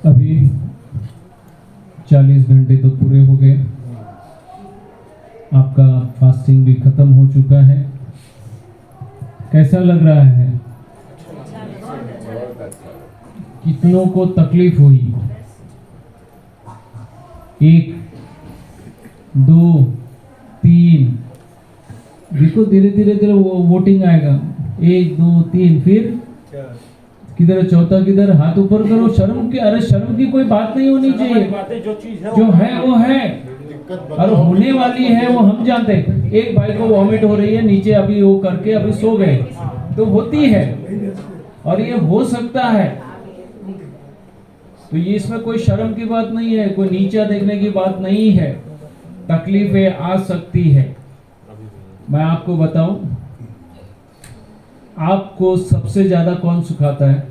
अभी 40 घंटे तो पूरे हो गए, आपका फास्टिंग भी खत्म हो चुका है। कैसा लग रहा है? कितनों को तकलीफ हुई? 1 2 3, देखो धीरे धीरे वो वोटिंग आएगा। 1 2 3, फिर किधर चौथा, किधर हाथ ऊपर करो। शर्म की, अरे शर्म की कोई बात नहीं होनी चाहिए। जो है वो है और होने वाली है वो हम जानते हैं। एक भाई को वॉमिट हो रही है नीचे, अभी वो करके अभी सो गए, तो होती है और ये हो सकता है। तो ये इसमें कोई शर्म की बात नहीं है, कोई नीचा देखने की बात नहीं है। तकलीफें आ सकती है। मैं आपको बताऊं, आपको सबसे ज्यादा कौन सिखाता है?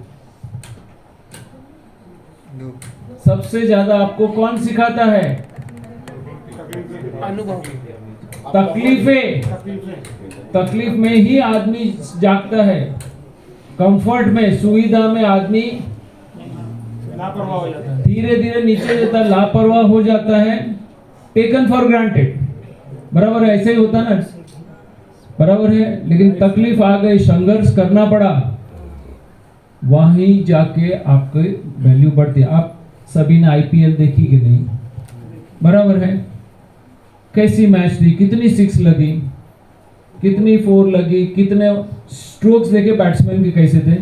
सबसे ज्यादा आपको कौन सिखाता है? अनुभव। तकलीफें। तकलीफ में ही आदमी जागता है। कंफर्ट में, सुविधा में आदमी लापरवाह हो जाता है, धीरे धीरे नीचे जाता, लापरवाह हो जाता है। टेकन फॉर ग्रांटेड, बराबर है, ऐसे ही होता ना, बराबर है। लेकिन तकलीफ आ गई, संघर्ष करना पड़ा, वहीं जाके आपकी वैल्यू बढ़ती है। आप सभी ने आईपीएल देखी कि नहीं, बराबर है? कैसी मैच थी, कितनी सिक्स लगी, कितनी फोर लगी, कितने स्ट्रोक्स देखे बैट्समैन के कैसे थे।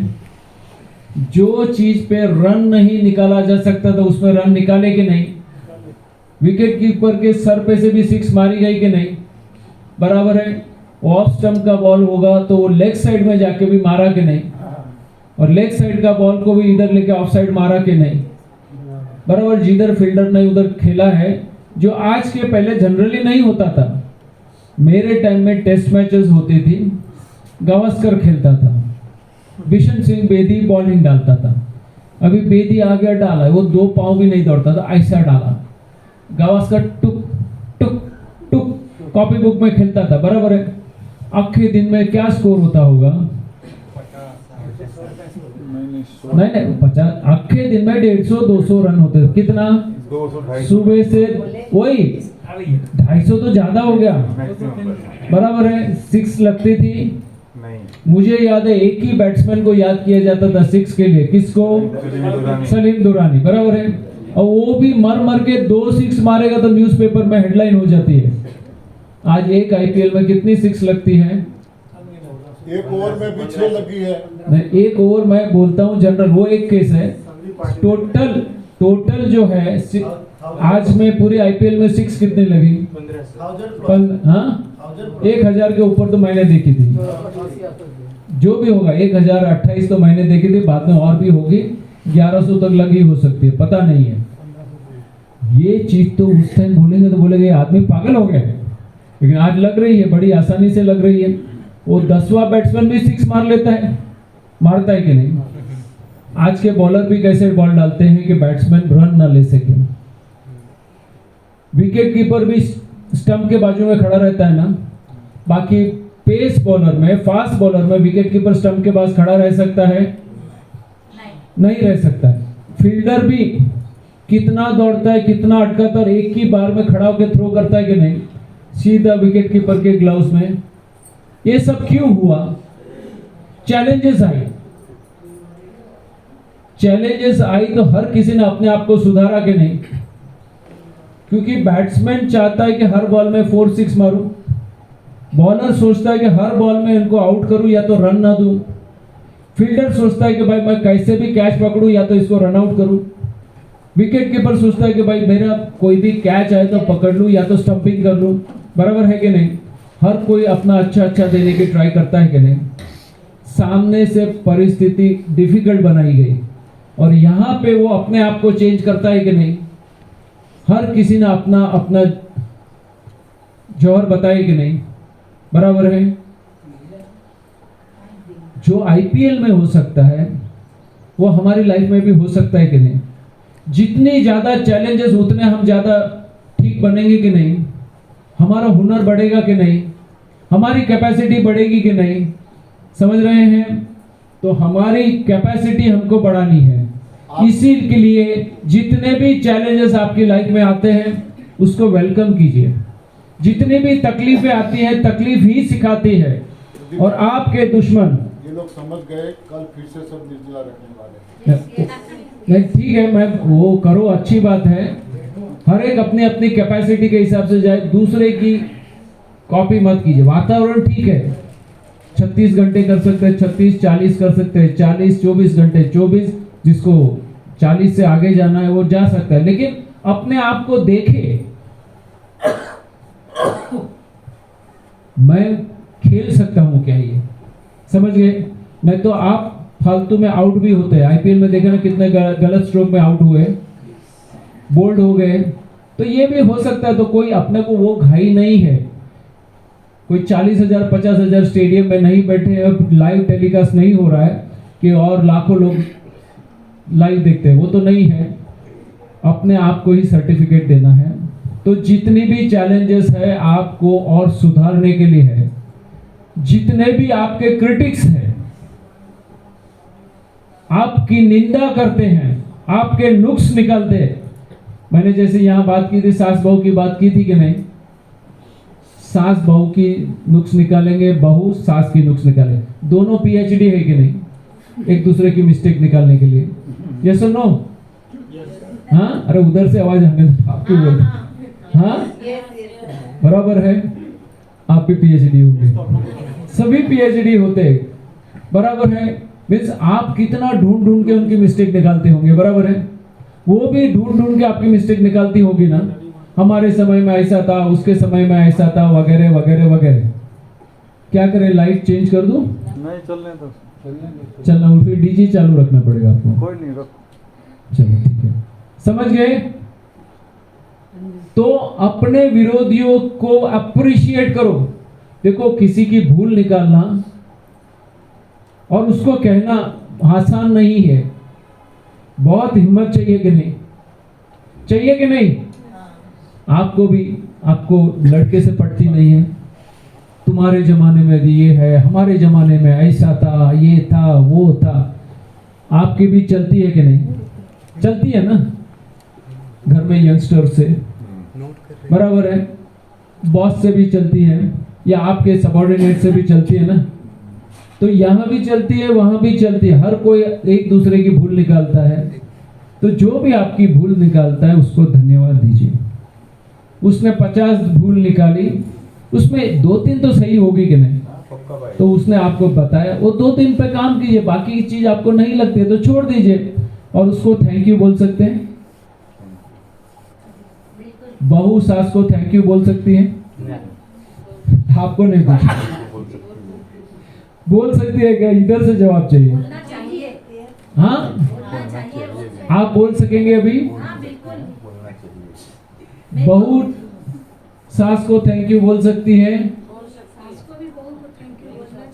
जो चीज पे रन नहीं निकाला जा सकता था उसमें रन निकाले कि नहीं। विकेट कीपर के सर पे से भी सिक्स मारी गई कि नहीं, बराबर है? ऑफ स्टंप का बॉल होगा तो वो लेग साइड में जाके भी मारा कि नहीं, और लेग साइड का बॉल को भी इधर लेके ऑफ साइड मारा कि नहीं, बराबर? जिधर फील्डर ने उधर खेला है, जो आज के पहले जनरली नहीं होता था। मेरे टाइम में टेस्ट मैचेस होती थी, गावस्कर खेलता था, बिशन सिंह बेदी बॉलिंग डालता था। अभी बेदी आ गया, डाला है, वो 2 पांव भी नहीं दौड़ता था, ऐसा डाला। गावस्कर टुक टुक टुक कॉपी बुक में खेलता था, बराबर है? आखिरी दिन में क्या स्कोर होता होगा? नहीं 50, आखिरी दिन में 150-200 रन होते थे। कितना? 200 सुबह से वही 250 तो ज्यादा हो गया, बराबर है? 6 लगती थी। नहीं, मुझे याद है एक ही बैट्समैन को याद किया जाता था 6 के लिए, किसको? सलीम दुरानी, बराबर है? और वो भी मर मर के 2 6 मारेगा तो न्यूज़पेपर में हेडलाइन हो जाती है। आज एक आईपीएल में कितनी 6 लगती है? एक ओवर में भी 6 लगी है। नहीं, एक ओवर मैं बोलता हूँ जनरल, वो एक केस है। टोटल जो है आज में पूरे आईपीएल में 6 कितनी लगी? 1000 के ऊपर तो मैंने देखी थी। जो भी होगा 1028 तो मैंने देखी थी, बाद में और भी होगी, 1100 तक लगी हो सकती है, पता नहीं है। ये चीज तो उस टाइम बोलेंगे तो बोलेंगे आदमी पागल हो गया, लेकिन आज लग रही है, बड़ी आसानी से लग रही है। वो 10वां बैट्समैन भी 6 मार लेता है, मारता है कि नहीं? आज के बॉलर भी कैसे बॉल डालते हैं कि बैट्समैन रन ना ले सके। विकेट कीपर भी स्टंप के बाजू में खड़ा रहता है ना। बाकी पेस बॉलर में, फास्ट बॉलर में विकेट कीपर स्टंप के पास खड़ा रह सकता है? नहीं रह सकता है। फील्डर भी कितना दौड़ता है, कितना अटकाता है, एक ही बार में खड़ा होकर थ्रो करता है कि नहीं, सीधा विकेट कीपर के ग्लव्स में। ये सब क्यों हुआ? चैलेंजेस आई तो हर किसी ने अपने आप को सुधारा कि नहीं? क्योंकि बैट्समैन चाहता है कि हर बॉल में 4 6 मारूं, बॉलर सोचता है कि हर बॉल में इनको आउट करूं या तो रन ना दूं, फील्डर सोचता है कि भाई मैं कैसे भी कैच पकड़ूं या तो इसको रन आउट करूं, विकेट कीपर सोचता है कि भाई मेरा कोई भी कैच आए तो पकड़ लूं या तो स्टंपिंग कर लूं, बराबर है कि नहीं? हर कोई अपना अच्छा देने की ट्राई करता है कि नहीं? सामने से परिस्थिति डिफिकल्ट बनाई गई और यहाँ पे वो अपने आप को चेंज करता है कि नहीं? हर किसी ने अपना अपना जौहर बताया कि नहीं, बराबर है? जो आईपीएल में हो सकता है वो हमारी लाइफ में भी हो सकता है कि नहीं? जितनी ज्यादा चैलेंजेस उतने हम ज्यादा ठीक बनेंगे कि नहीं? हमारा हुनर बढ़ेगा कि नहीं? हमारी कैपेसिटी बढ़ेगी कि नहीं? समझ रहे हैं? तो हमारी कैपेसिटी हमको बढ़ानी है। इसी के लिए जितने भी चैलेंजेस आपकी लाइफ में आते हैं उसको वेलकम कीजिए। जितनी भी तकलीफें आती हैं, तकलीफ ही सिखाती है। और आपके दुश्मन, ये लोग समझ गए, कल फिर से सब निर्जला रखने वाले। नहीं ठीक है, मैं वो करो, अच्छी बात है। हर एक अपनी अपनी कैपेसिटी के हिसाब से जाए, दूसरे की कॉपी मत कीजिए। वातावरण ठीक है, 36 घंटे कर सकते हैं, 36 40 कर सकते हैं, 40 24 घंटे 24, जिसको 40 से आगे जाना है वो जा सकता है, लेकिन अपने आप को देखे। मैं खेल सकता हूं क्या, ये समझ गए? नहीं तो आप फालतू में आउट भी होते हैं। आईपीएल में देखा ना कितने गलत स्ट्रोक में आउट हुए, बोल्ड हो गए। तो ये भी हो सकता है। तो कोई अपने को वो घाई नहीं है, कोई 40,000 50,000 स्टेडियम में नहीं बैठे हैं, लाइव टेलीकास्ट नहीं हो रहा है कि और लाखों लोग लाइव देखते हैं, वो तो नहीं है। अपने आप को ही सर्टिफिकेट देना है। तो जितनी भी चैलेंजेस है आपको और सुधारने के लिए है। जितने भी आपके क्रिटिक्स हैं, आपकी निंदा करते हैं, आपके नुक्स निकालते हैं। मैंने जैसे यहां बात की थी, सास बहू की बात की थी कि नहीं? सास बहू की नुक्स निकालेंगे, बहू सास की नुक्स निकालेंगे। दोनों पीएचडी है कि नहीं? एक दूसरे की मिस्टेक निकालने के लिए? यस और नो? हाँ, अरे उधर से आवाज आने दो, आप क्यों बोलते? हाँ, बराबर है। आप भी पीएचडी होंगे, सभी पीएचडी होते हैं, बराबर है। मीन्स आप कितना ढूंढ ढूंढ के उनकी मिस्टेक निकालते होंगे, बराबर है। वो भी ढूंढ ढूंढ के आपकी मिस्टेक निकालती होगी ना, हमारे समय में ऐसा था, उसके समय में ऐसा था, वगैरह वगैरह वगैरह। क्या करें, लाइट चेंज कर दूं? नहीं, चलने दो। चलना, और फिर डीजे चालू रखना पड़ेगा आपको। कोई नहीं, रखो। चलो ठीक है, समझ गए? तो अपने विरोधियों को अप्रिशिएट करो। देखो, किसी की भूल निकालना और उसको कहना आसान नहीं है, बहुत हिम्मत चाहिए कि नहीं? चाहिए कि नहीं? आपको भी, आपको लड़के से पटती नहीं है, तुम्हारे जमाने में भी ये है, हमारे जमाने में ऐसा था, ये था, वो था। आपकी भी चलती है कि नहीं? चलती है ना, घर में यंगस्टर से, बराबर है। बॉस से भी चलती है, या आपके सबऑर्डिनेट से भी चलती है ना। तो यहाँ भी चलती है, वहां भी चलती है। हर कोई एक दूसरे की भूल निकालता है। तो जो भी आपकी भूल निकालता है उसको धन्यवाद दीजिए। उसने 50 भूल निकाली, उसमें 2-3 तो सही होगी कि नहीं? तो उसने आपको बताया, वो 2-3 पे काम कीजिए। बाकी की चीज आपको नहीं लगती है तो छोड़ दीजिए और उसको थैंक यू बोल सकते हैं। बहू सास को थैंक यू बोल सकती है? आपको नहीं पूछा, बोल सकती है क्या? इधर से जवाब चाहिए। हाँ, आप बोल सकेंगे अभी? बहू सास को थैंक यू बोल सकती है?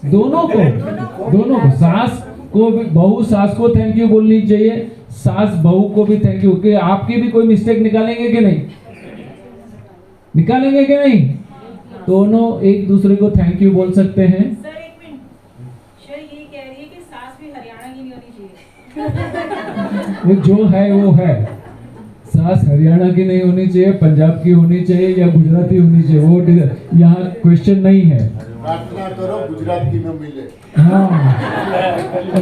दोनों को सास को भी, बहू सास को थैंक यू बोलनी चाहिए, सास बहू को भी थैंक यू। कि आपकी भी कोई मिस्टेक निकालेंगे कि नहीं? निकालेंगे कि नहीं? दोनों एक दूसरे को थैंक यू बोल सकते हैं। सर एक मिनट, सर यही कह रही है कि सास भी हरियाणा की नहीं होनी चाहिए। वो जो है वो है। सास हरियाणा की नहीं होनी चाहिए, पंजाब की होनी चाहिए या गुजराती होनी चाहिए, वो यहाँ क्वेश्चन नहीं है। प्रार्थना करो गुजरात की न मिले। हाँ,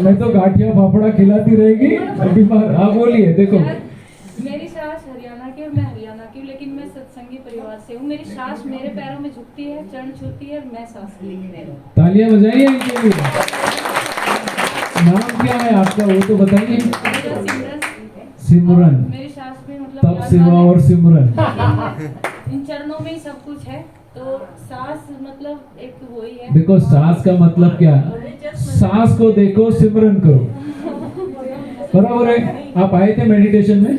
मैं तो गाठिया फाफड़ा खिलाती रहेगी बीमार। हाँ बोलिए। देखो, मेरी सास हरियाणा की और मैं हरियाणा की हूँ, लेकिन मैं सत्संगी परिवार से हूँ। मेरी सास मेरे पैरों में झुकती है, चरण छूती है, और मैं सास की हूँ। तालियां बजाइए इनके लिए। नाम क्या है आपका, वो तो बताइए। सिमरन। मेरी सास भी मतलब तब सेवा और सिमरन। इन चरणों में ही सब कुछ है। तो सास मतलब एक वही है। देखो, सास का मतलब क्या है? सास को देखो, सिमरन करो, बराबर है। आप आए थे मेडिटेशन में?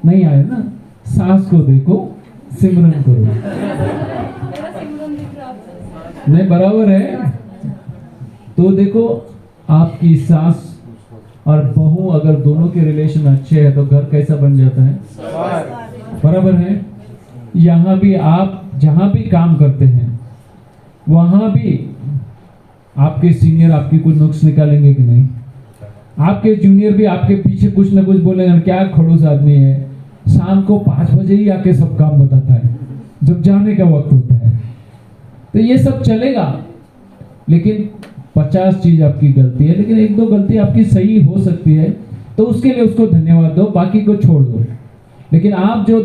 नहीं आए ना? सास को देखो, सिमरन करो। नहीं, बराबर है। तो देखो, आपकी सास और बहू अगर दोनों के रिलेशन अच्छे हैं तो घर कैसा बन जाता है? बराबर है। यहाँ भी आप जहाँ भी काम करते हैं वहाँ भी आपके सीनियर आपकी कुछ नुक्स निकालेंगे कि नहीं? आपके जूनियर भी आपके पीछे कुछ ना कुछ बोलेंगे, क्या खड़ूस आदमी है, शाम को 5 बजे ही आके सब काम बताता है जब जाने का वक्त होता है। तो ये सब चलेगा, लेकिन 50 चीज आपकी गलती है, लेकिन 1-2 गलती आपकी सही हो सकती है, तो उसके लिए उसको धन्यवाद दो, बाकी को छोड़ दो। लेकिन आप जो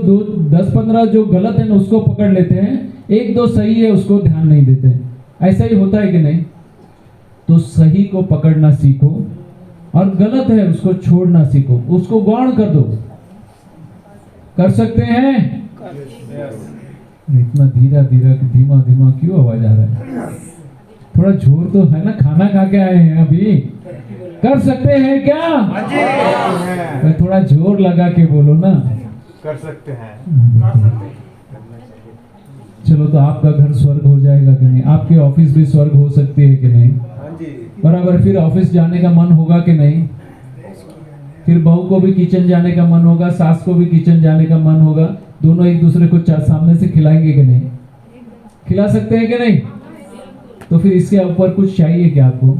10-15 जो गलत है ना उसको पकड़ लेते हैं, 1-2 सही है उसको ध्यान नहीं देते। ऐसा ही होता है कि नहीं? तो सही को पकड़ना सीखो और गलत है उसको छोड़ना सीखो, उसको गौण कर दो। कर सकते हैं? इतना धीमा धीमा क्यों आवाज आ रहा है? थोड़ा जोर तो है ना, खाना खा के आए हैं अभी। कर सकते हैं क्या? तो थोड़ा जोर लगा के बोलो ना। कर सकते हैं। चलो, तो आपका घर स्वर्ग हो जाएगा कि नहीं? आपकी ऑफिस भी स्वर्ग हो सकती है कि नहीं? बराबर। फिर ऑफिस जाने का मन होगा कि नहीं? फिर बहू को भी किचन जाने का मन होगा, सास को भी किचन जाने का मन होगा। दोनों एक दूसरे को सामने से खिलाएंगे कि नहीं? खिला सकते हैं कि नहीं? तो फिर इसके ऊपर कुछ चाहिए क्या आपको?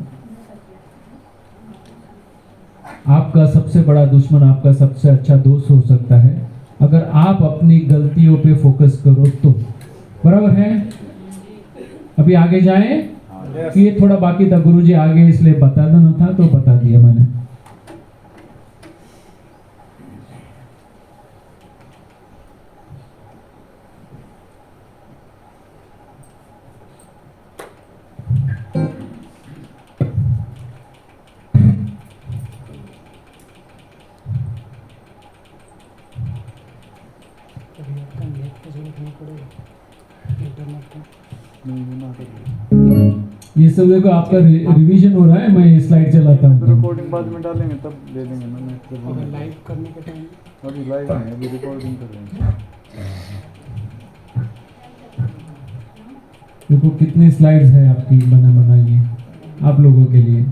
आपका सबसे बड़ा दुश्मन आपका सबसे अच्छा दोस्त हो सकता है अगर आप अपनी गलतियों पे फोकस करो तो। बराबर है? अभी आगे जाएं। ये थोड़ा बाकी था, गुरुजी आगे इसलिए बता देना था तो बता दिया मैंने। अभी आपका नेट की जरूरत नहीं पड़ेगी, इंटरनेट का। ये सब देखो आपका रिवीजन हो रहा है, मैं स्लाइड चलाता हूँ। रिकॉर्डिंग बाद में डालेंगे तब ले लेंगे ना नेट पे। अगर लाइव करने के टाइम अभी लाइव नहीं, अभी रिकॉर्डिंग कर रहे हैं। देखो कितनी स्लाइड्स है आपकी बनाई आप लोगों के लिए।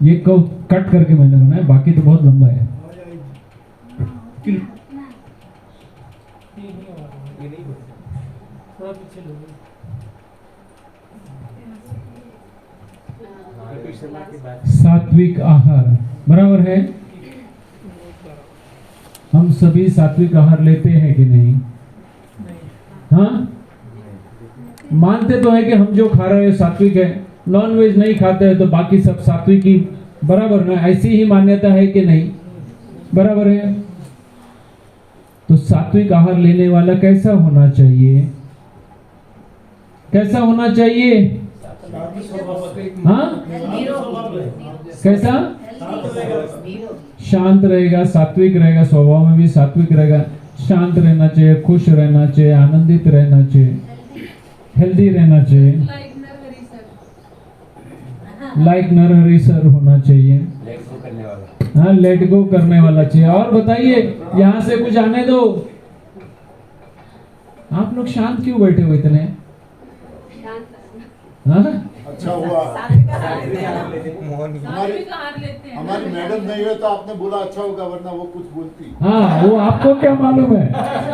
ये कट करके मैंने बनाया, बाकी तो बहुत लंबा है। थोड़ा पीछे लो। सात्विक आहार बराबर है। हम सभी सात्विक आहार लेते हैं कि नहीं? हाँ, मानते तो है कि हम जो खा रहे हैं सात्विक है, नॉन वेज नहीं खाते हैं तो बाकी सब सात्विक ही बराबर ना, ऐसी ही मान्यता है कि नहीं? बराबर है। तो सात्विक आहार लेने वाला कैसा होना चाहिए? कैसा होना चाहिए? हाँ, कैसा? शांत रहेगा, सात्विक रहेगा, स्वभाव में भी सात्विक रहेगा, शांत रहना चाहिए, खुश रहना चाहिए, आनंदित रहना चाहिए, हेल्दी रहना चाहिए, लाइक नरहरि सर होना चाहिए, हाँ, लेट गो करने वाला चाहिए। और बताइए, यहाँ से कुछ आने दो। आप लोग शांत क्यों बैठे हो इतने? हाँ? अच्छा हुआ हमारी मैडम नहीं है तो आपने बोला अच्छा होगा, वरना वो कुछ बोलती। हाँ, वो आपको क्या मालूम है,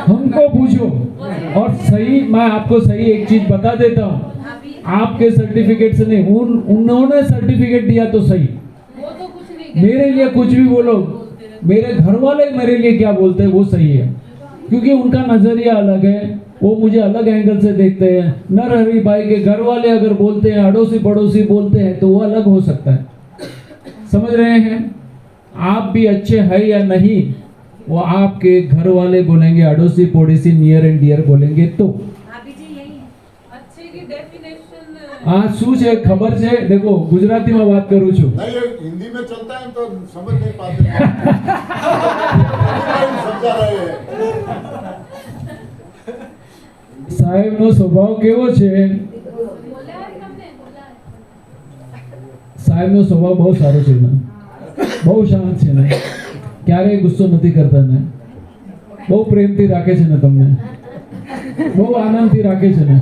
हमको पूछो। और सही, मैं आपको सही एक चीज बता देता हूँ, आपके सर्टिफिकेट से नहीं, उन्होंने सर्टिफिकेट दिया तो सही। मेरे लिए कुछ भी बोलो, मेरे घर वाले मेरे लिए क्या बोलते हैं वो सही है, क्योंकि उनका नजरिया अलग है, वो मुझे अलग एंगल से देखते हैं। नरहरि भाई के घर वाले अगर बोलते हैं, अड़ोसी पड़ोसी बोलते हैं, तो वो अलग हो सकता है। समझ रहे हैं? आप भी अच्छे हैं या नहीं, वो आपके घर वाले बोलेंगे, अड़ोसी पड़ोसी नियर एंड डियर बोलेंगे तो। हाँ, શું છે ખબર છે? देखो गुजराती में बात करूँ છું। नहीं, ये हिंदी में चलता है तो समझ नहीं पाते। समझा रहे हैं। સાહેબનો સ્વભાવ કેવો છે? સાહેબનો સ્વભાવ બહુ સારો છે ને, બહુ શાંત છે ને, ક્યારેય ગુસ્સો નથી કરતા ને, બહુ પ્રેમથી રાખે છે ને તમને, બહુ આનંદથી રાખે છે ને।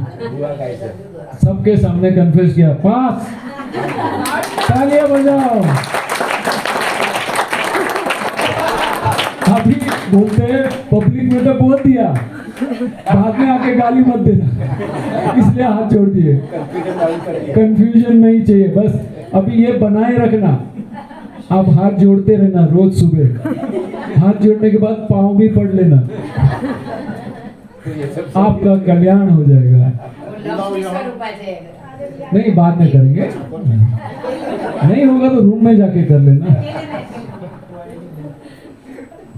सबके सामने कन्फ्यूज किया, पास, तालियां बजाओ। अभी बोलते हैं पब्लिक में तो बोल दिया, बाद में आके गाली मत देना, इसलिए हाथ जोड़ दिए। कंफ्यूजन नहीं चाहिए, बस अभी ये बनाए रखना। आप हाथ जोड़ते रहना रोज सुबह, हाथ जोड़ने के बाद पाँव भी पढ़ लेना, आपका कल्याण हो जाएगा। नहीं, बाद में करेंगे, नहीं होगा तो रूम में जाके कर लेना।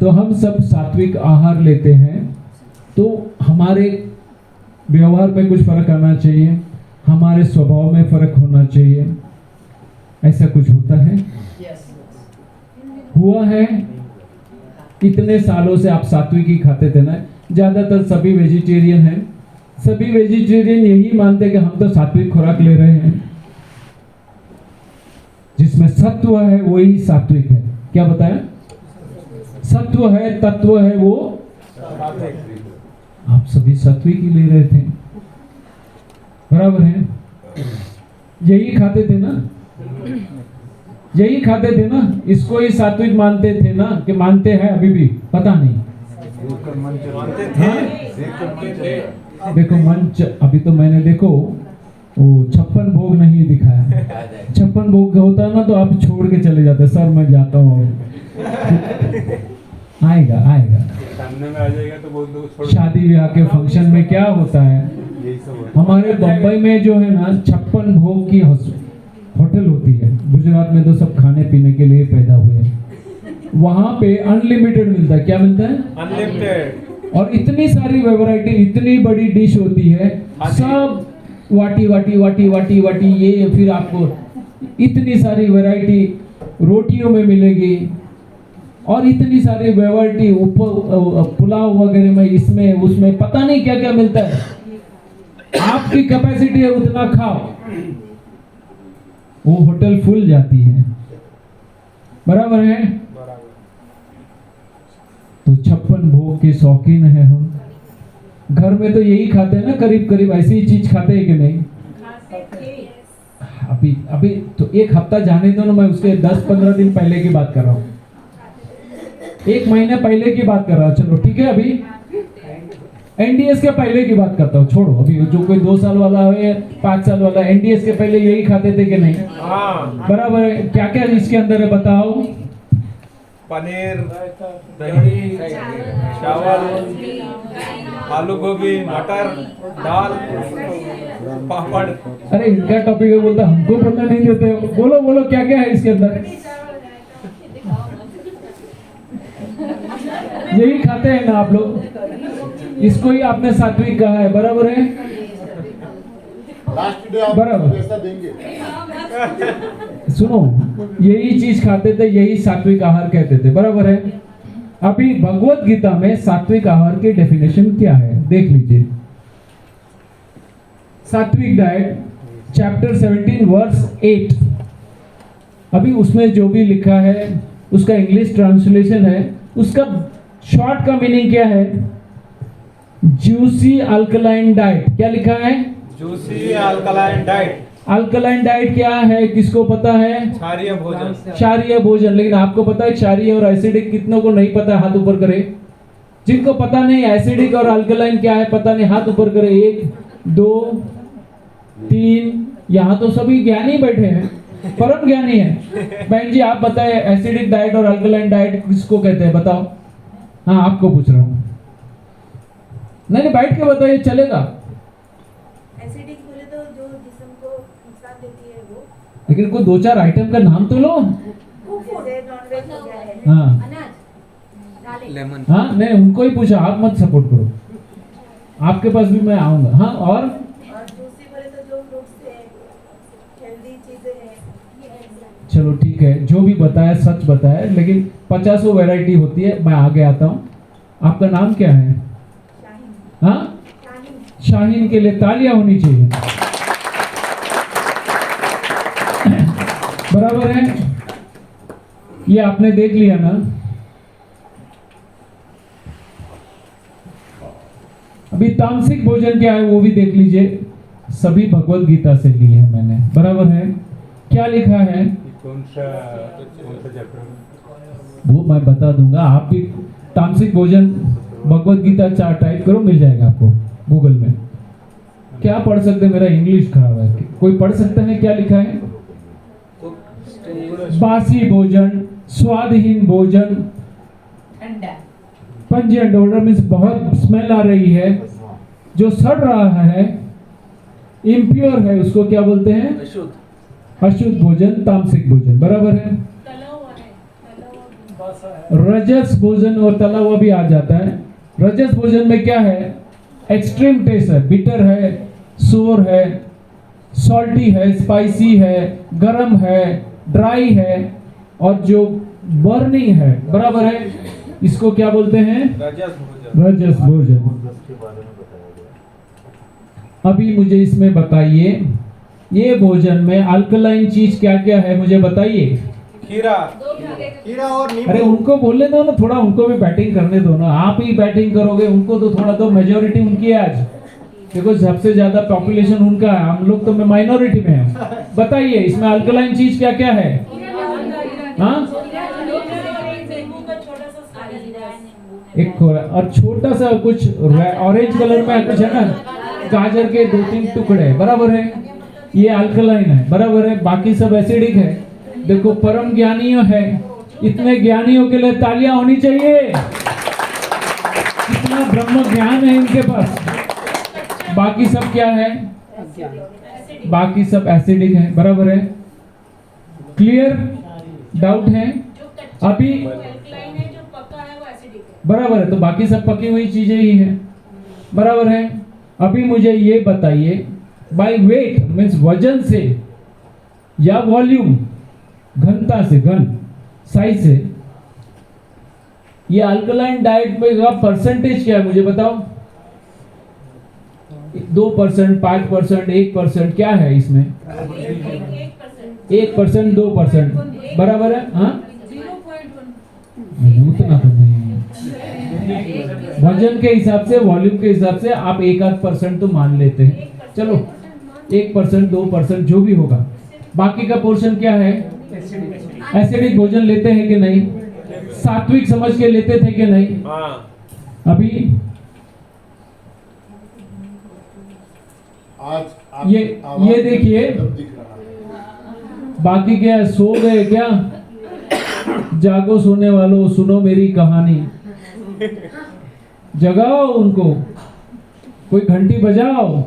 तो हम सब सात्विक आहार लेते हैं, तो हमारे व्यवहार में कुछ फर्क आना चाहिए, हमारे स्वभाव में फर्क होना चाहिए। ऐसा कुछ होता है? हुआ है? इतने सालों से आप सात्विक ही खाते थे ना, ज्यादातर सभी वेजिटेरियन हैं, सभी वेजिटेरियन यही मानते हैं कि हम तो सात्विक खुराक ले रहे हैं, जिसमें सत्व है वही सात्विक है। क्या बताया? सत्व है, तत्व है, वो आप सभी सात्विक ही ले रहे थे, बराबर है? यही खाते थे ना, यही खाते थे ना, इसको ही सात्विक मानते थे ना, कि मानते हैं अभी भी? पता नहीं। हाँ? देखो मंच, अभी तो मैंने देखो वो 56 भोग नहीं दिखाया। 56 भोग होता है ना तो आप छोड़ के चले जाते, सर मैं जाता हूँ। आएगा आएगा, सामने में आ जाएगा तो बोल दो। शादी ब्याह के फंक्शन में क्या होता है? यही सब हमारे बम्बई में जो है ना 56 भोग की होटल होती है। गुजरात में तो सब खाने पीने के लिए पैदा हुए हैं। वहां पे अनलिमिटेड मिलता है। क्या मिलता है? अनलिमिटेड। और इतनी सारी वैरायटी, इतनी बड़ी डिश होती है, सब वाटी वाटी वाटी वाटी वाटी, ये फिर आपको इतनी सारी वैरायटी रोटियों में मिलेगी और इतनी सारी वैरायटी पुलाव वगैरह में, इसमें उसमें पता नहीं क्या क्या मिलता है। आपकी कैपेसिटी है उतना खाओ, वो होटल फुल जाती है। बराबर है? तो 56 भोग के शौकीन है हम। घर में तो यही खाते हैं ना, करीब करीब ऐसी ही चीज खाते हैं कि नहीं? अभी अभी तो एक हफ्ता जाने दो ना, मैं उसके 10-15 दिन पहले की बात कर रहा हूँ, 1 महीने पहले की बात कर रहा हूँ। चलो ठीक है, अभी एनडीएस के पहले की बात करता हूँ, छोड़ो अभी जो कोई 2 साल वाला है, 5 साल वाला, एनडीएस के पहले यही खाते थे कि नहीं? बराबर है। क्या क्या इसके अंदर है बताओ? पनीर, दही, चावल, आलू गोभी, मटर, दाल, पापड़। अरे इनका टॉपिक है, बोलता हमको बोलना नहीं देते हो। बोलो बोलो क्या क्या है इसके अंदर? यही खाते हैं ना आप लोग, इसको ही आपने सात्विक कहा है। बराबर है? लास्ट डे आप बराबर। पैसा देंगे। सुनो, यही चीज खाते थे, यही सात्विक आहार कहते थे। बराबर है? अभी भगवत गीता में सात्विक आहार की डेफिनेशन क्या है देख लीजिए। सात्विक डाइट चैप्टर 17 वर्स 8। अभी उसमें जो भी लिखा है उसका इंग्लिश ट्रांसलेशन है, उसका शॉर्ट का मीनिंग क्या है? Juicy alkaline diet. क्या लिखा है? Juicy alkaline diet. Alkaline diet क्या है, किसको पता है? क्षारीय भोजन। क्षारीय भोजन। लेकिन आपको पता है क्षारीय और एसिडिक? कितनों को नहीं पता? हाथ ऊपर करे। जिनको पता नहीं एसिडिक और अल्कलाइन क्या है पता नहीं, हाथ ऊपर करे। 1 2 3। यहाँ तो सभी ज्ञानी बैठे हैं, परम ज्ञानी है। बहन जी आप बताएं, एसिडिक डाइट और अल्कलाइन डाइट किसको कहते हैं? बताओ। हाँ आपको पूछ रहा हूँ। नहीं बैठ के बताइए, चलेगा। एसिडिक बोले तो जो जिस्म को नुकसान देती है वो। लेकिन कोई 2-4 आइटम का नाम तो लो। जैसे नॉनवेज हो गया है, हाँ अनाज, दालें। लेमन। हाँ नहीं उनको ही पूछा, आप मत सपोर्ट करो, आपके पास भी मैं आऊंगा। हाँ और जूसी बोले तो जो फ्रूट्स है, हेल्दी चीजें हैं। चलो ठीक है, जो भी बताया सच बताया, लेकिन 50 वैरायटी होती है। मैं आगे आता हूँ। आपका नाम क्या है? शाहीन। हाँ शाहीन। शाहीन के लिए तालियां होनी चाहिए। बराबर है? ये आपने देख लिया ना। अभी तामसिक भोजन क्या है वो भी देख लीजिए। सभी भगवत गीता से ली है मैंने। बराबर है? क्या लिखा है कौन सा चैप्टर? वो मैं बता दूंगा। आप भी तामसिक भोजन भगवत गीता टाइप करो, मिल जाएगा आपको गूगल में। क्या पढ़ सकते हैं? मेरा इंग्लिश खराब है, कोई पढ़ सकता है? क्या लिखा है? बासी भोजन, स्वादहीन भोजन, पंजेंट ऑर्डर मीन्स बहुत स्मेल आ रही है, जो सड़ रहा है, इम्प्योर है, उसको क्या बोलते हैं? अशुद्ध भोजन, तामसिक भोजन। बराबर है? रजस भोजन और तला हुआ भी आ जाता है। रजस भोजन में क्या है? एक्सट्रीम टेस्ट है, बिटर है, सोर है, सॉल्टी है, स्पाइसी है, गरम है, ड्राई है और जो बर्निंग है। बराबर है? इसको क्या बोलते हैं? रजस भोजन। रजस भोजन। अभी मुझे इसमें बताइए, ये भोजन में अल्कलाइन चीज क्या क्या है मुझे बताइए। खीरा। और अरे उनको बोलने दो ना, थोड़ा उनको भी बैटिंग करने दो ना। आप ही बैटिंग करोगे, उनको तो थोड़ा दो। मेजोरिटी उनकी है आज, देखो सबसे ज्यादा पॉपुलेशन उनका है, हम लोग तो माइनॉरिटी में हैं। बताइए इसमें अल्कलाइन चीज क्या क्या है? हाँ एक खोरा और छोटा सा कुछ ऑरेंज कलर में कुछ है ना, गाजर के 2-3 टुकड़े। बराबर है? ये अल्कलाइन है। बराबर है? बाकी सब एसिडिक है। देखो परम ज्ञानियों है, इतने ज्ञानियों के लिए तालियां होनी चाहिए। कितना ब्रह्म ज्ञान है इनके पास। बाकी सब क्या है? अज्ञान। बाकी सब एसिडिक है, बराबर है? क्लियर? डाउट है? अभी एल्कलाइन है, जो पक्का है वो एसिडिक है। बराबर है, तो बाकी सब पकी हुई चीजें ही है, बराबर है? अभी मुझे ये बताइए, बाय वेट मीन्स वजन से या वॉल्यूम, घनता से, घन साइज से, ये अल्कलाइन डाइट में का परसेंटेज क्या है मुझे बताओ? 2%, 5%, 1% क्या है इसमें? 1%, 2%, बराबर है? हाँ, 0.1 उतना तो नहीं है। वजन के हिसाब से, वॉल्यूम के हिसाब से आप 1-8% तो मान लेते हैं, चलो 1%, 2% जो भी होगा। बाकी का पोर्शन क्या है? एसिडिक भोजन लेते हैं कि नहीं? सात्विक समझ के लेते थे कि नहीं? हाँ। आज अभी ये देखिए, दिख रहा है। बाकी क्या सो गए क्या? जागो सोने वालों, सुनो मेरी कहानी, जगाओ उनको, कोई घंटी बजाओ।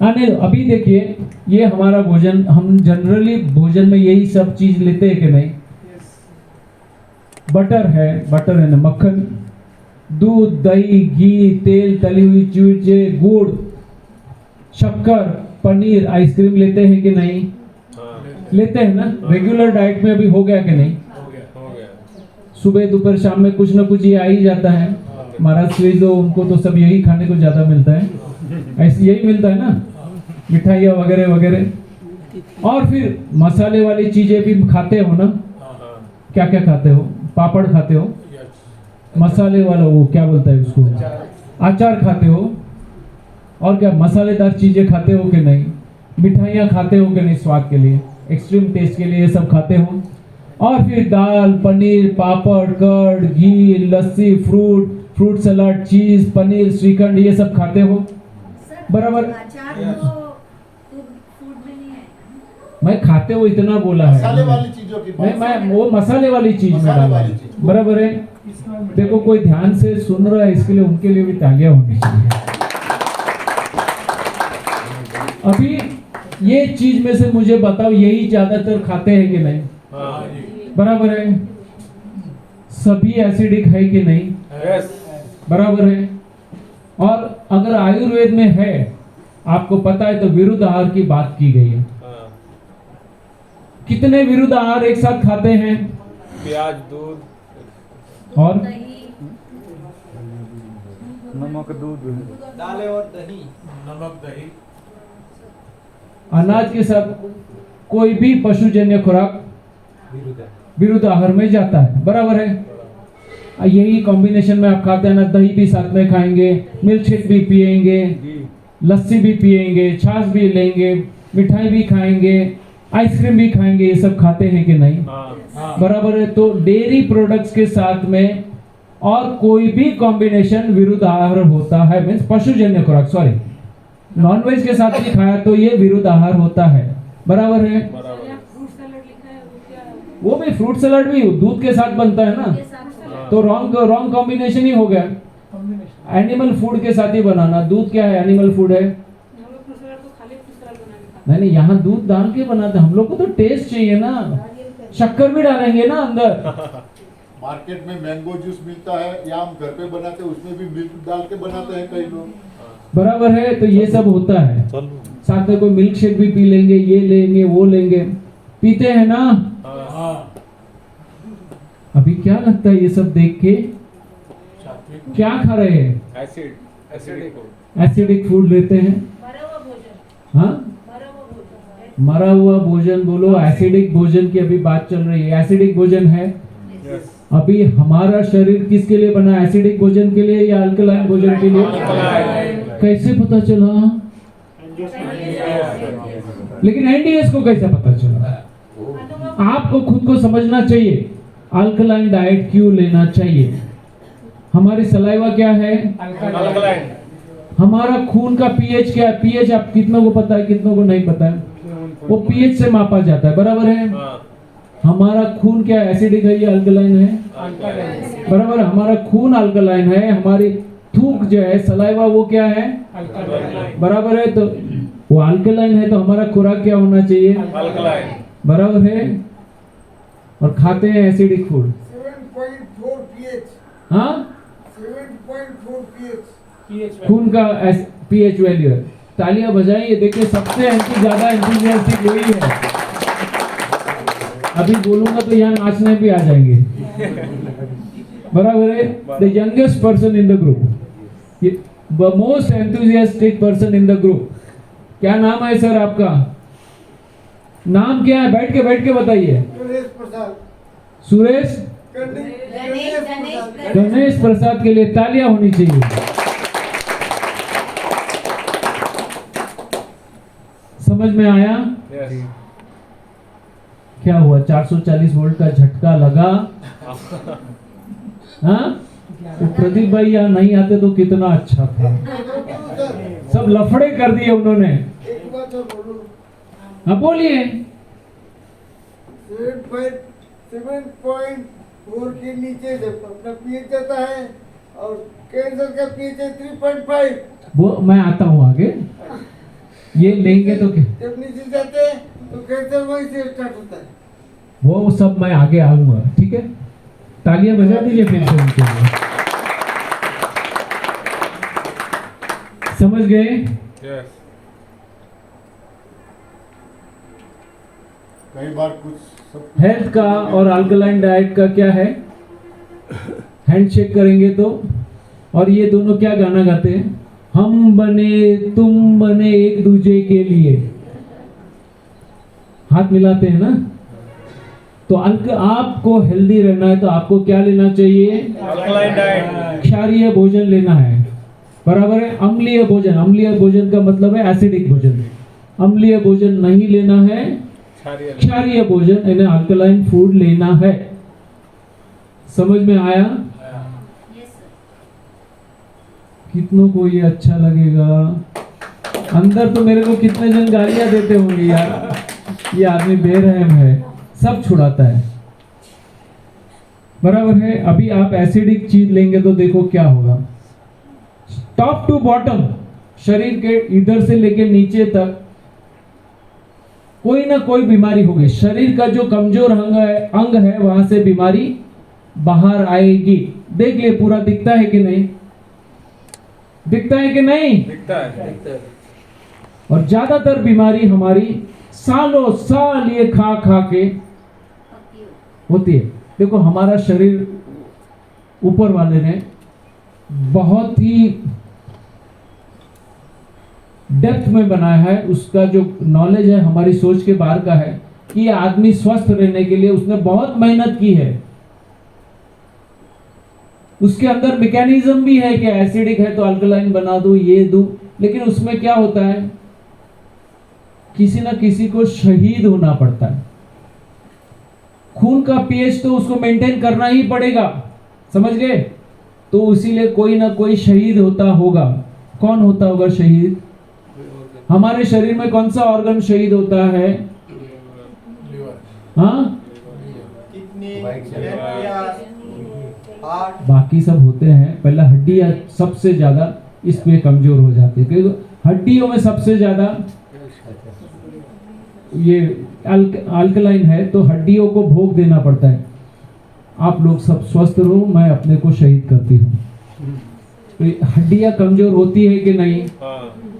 आने दो। अभी देखिए, ये हमारा भोजन, हम जनरली भोजन में यही सब चीज लेते हैं कि नहीं? बटर है ना, मक्खन, दूध, दही, घी, तेल, तली हुई चीजें, गुड़, शक्कर, पनीर, आइसक्रीम लेते हैं कि नहीं? लेते हैं ना? रेगुलर डाइट में अभी हो गया कि नहीं? हो गया। सुबह दोपहर शाम में कुछ ना कुछ ये आ ही जाता है। महाराज श्रीजो, उनको तो सब यही खाने को ज्यादा मिलता है, ऐसे यही मिलता है ना, मिठाइयाँ वगैरह वगैरह। और फिर मसाले वाली चीजें भी खाते हो ना? क्या क्या खाते हो? पापड़ खाते हो, मसाले वाला वो क्या बोलता है उसको, अचार खाते हो, और क्या मसालेदार चीजें खाते हो कि नहीं? मिठाइयाँ खाते हो कि नहीं? स्वाद के लिए, एक्सट्रीम टेस्ट के लिए ये सब खाते हो। और फिर दाल, पनीर, पापड़, कर्ड, घी, लस्सी, फ्रूट सलाद, चीज, पनीर, श्रीखंड, ये सब खाते हो, बराबर? अचार तो फूड में नहीं है। मैं खाते हो इतना बोला मसाले है, वाली चीजों की बात। मैं वो मसाले वाली चीज में मसाले डाला वाली है, चीज। बराबर है? देखो कोई ध्यान से सुन रहा है, इसके लिए उनके लिए भी तालियां होनी चाहिए। अभी ये चीज में से मुझे बताओ, यही ज्यादातर खाते हैं कि नहीं? बराबर है? सभी एसिडिक है कि नहीं? यस। बराबर है? और अगर आयुर्वेद में है, आपको पता है, तो विरुद्ध आहार की बात की गई है। कितने विरुद्ध आहार एक साथ खाते हैं? प्याज, दूध और नमक, दूध, दालें और दही, नमक, दही, अनाज के साथ कोई भी पशुजन्य खुराक विरुद्ध आहार में जाता है, बराबर है? यही कॉम्बिनेशन में आप खाते हैं ना, दही भी साथ में खाएंगे, मिल्क शेक भी पिएंगे, लस्सी भी पिएंगे, छाछ भी लेंगे, मिठाई भी खाएंगे, आइसक्रीम भी खाएंगे, ये सब खाते हैं कि नहीं? बराबर है? तो डेयरी प्रोडक्ट्स के साथ में और कोई भी कॉम्बिनेशन विरुद्ध आहार होता है, मीन्स पशुजन्य खुराक, सॉरी, नॉनवेज के साथ भी खाया तो ये विरुद्ध आहार होता है, बराबर है? फ्रूट सैलेड लिखा है, वो क्या है? वो भी फ्रूट सलाद भी दूध के साथ बनता है ना, तो रॉन्ग कॉम्बिनेशन ही हो गया। एनिमल फूड के साथ ही बनाना, दूध क्या है? एनिमल फूड है। हम लोग फ्रूट सैलेड को खाली फ्रूट सैलेड बना के खाते हैं। नहीं, यहाँ दूध डाल के बनाते हैं, हम लोग को तो टेस्ट चाहिए ना, शक्कर भी डालेंगे ना अंदर। मार्केट में मैंगो जूस मिलता है, या हम घर पे बनाते हैं, उसमें भी मिल्क डाल के बनाते हैं कई लोग, बराबर है? तो ये सब होता है। साथ में कोई मिल्क शेक भी पी लेंगे, ये लेंगे, वो लेंगे, पीते हैं ना? अभी क्या लगता है ये सब देख के? क्या खा रहे हैं? एसिडिक फूड लेते हैं। मरा हुआ भोजन, हाँ, मरा हुआ भोजन, मरा हुआ भोजन बोलो, एसिडिक भोजन की अभी बात चल रही है। एसिडिक भोजन है। अभी हमारा शरीर किसके लिए बना? एसिडिक भोजन के लिए या अल्कलाइन भोजन के लिए? कैसे पता चला? लेकिन एनडीएस को कैसे पता चला? आपको खुद को समझना चाहिए, अल्कलाइन डाइट क्यों लेना चाहिए। हमारी सलाइवा क्या है? अल्कलाइन। हमारा खून का पीएच क्या है? पीएच आप कितनों को पता है, कितनों को नहीं पता है? वो पीएच से मापा जाता है, बराबर है? हमारा खून क्या है? एसिडिक है या अल्कलाइन है? बराबर। हमारा खून अल्कलाइन है, हमारी थूक जो है सलाइवा वो क्या है बराबर है, तो वो अल्कलाइन है, तो हमारा खुराक क्या होना चाहिए अल्कलाइन। बराबर है। और खाते हैं एसिडिक फूड 7.4 pH. हाँ 7.4 pH. खून का पीएच वैल्यू है। तालियां बजाइए, देखिए सबसे ज्यादा एंथुसियास्टिक वही है। अभी बोलूंगा तो यहाँ नाचने भी आ जाएंगे। बराबर है। The youngest person in the group, the most enthusiastic person in the group. क्या नाम है सर आपका? नाम क्या है? बैठ के बताइए। सुरेश प्रसाद. सुरेश गणेश प्रसाद के लिए तालियां होनी चाहिए। समझ में आया? यस। क्या हुआ? 440 वोल्ट का झटका लगा। हाँ, तो प्रदीप भाई यहाँ नहीं आते तो कितना अच्छा था। सब लफड़े कर दिए उन्होंने। एक बात और बोलूं. हाँ बोलिए। 7.4 के नीचे जब अपना पीएच जाता है और कैंसर का पीएच है 3.5. वो मैं आता हूँ आगे, ये लेंगे तो क्या? जब नीचे जाते हैं तो कैंसर वहीं से स्टार्ट होता है. वो सब मैं आगे आऊंगा, ठीक है? तालियां बजा दीजिए फिर से उनके लिए। समझ गए? यस। कई बार कुछ सब हेल्थ का और अल्कलाइन डाइट का क्या है? हैंडशेक करेंगे तो, और ये दोनों क्या गाना गाते हैं? हम बने तुम बने एक दूसरे के लिए, हाथ मिलाते हैं ना। तो आपको हेल्दी रहना है तो आपको क्या लेना चाहिए? Alkaline diet. क्षारीय भोजन लेना है। बराबर है। अम्लीय भोजन का मतलब है एसिडिक भोजन। अम्लीय भोजन नहीं लेना है, क्षारीय भोजन यानी अल्कलाइन फूड लेना है। समझ में आया? कितनों को ये अच्छा लगेगा? अंदर तो मेरे को कितने जन गालियां देते होंगे यार, ये आदमी बेरहम है, सब छुड़ाता है। बराबर है। अभी आप एसिडिक चीज लेंगे तो देखो क्या होगा। टॉप टू बॉटम, शरीर के इधर से लेके नीचे तक कोई ना कोई बीमारी होगी। शरीर का जो कमजोर अंग है वहां से बीमारी बाहर आएगी। देख ले, पूरा दिखता है कि नहीं? दिखता है कि नहीं? दिखता है। और ज्यादातर बीमारी हमारी सालों साल ये खा के होती है। देखो हमारा शरीर ऊपर वाले ने बहुत ही डेप्थ में बनाया है। उसका जो नॉलेज है हमारी सोच के बाहर का है कि ये आदमी स्वस्थ रहने के लिए उसने बहुत मेहनत की है। उसके अंदर मैकेनिज्म भी है कि एसिडिक है तो अल्कलाइन बना दूं, ये दूं। लेकिन उसमें क्या होता है, किसी ना किसी को शहीद होना पड़ता है। खून का पीएच तो उसको मेंटेन करना ही पड़ेगा, समझ गए? तो इसीलिए कोई ना कोई शहीद होता होगा। कौन होता होगा शहीद? हमारे शरीर में कौन सा ऑर्गन शहीद होता है? हाँ, बाकी सब होते हैं। पहला हड्डियां सबसे ज्यादा इस पे कमजोर हो जाती है, क्योंकि हड्डियों में सबसे ज्यादा ये अल्कलाइन है, तो हड्डियों को भोग देना पड़ता है। आप लोग सब स्वस्थ रहो, मैं अपने को शहीद करती हूँ। तो हड्डियां कमजोर होती है कि नहीं?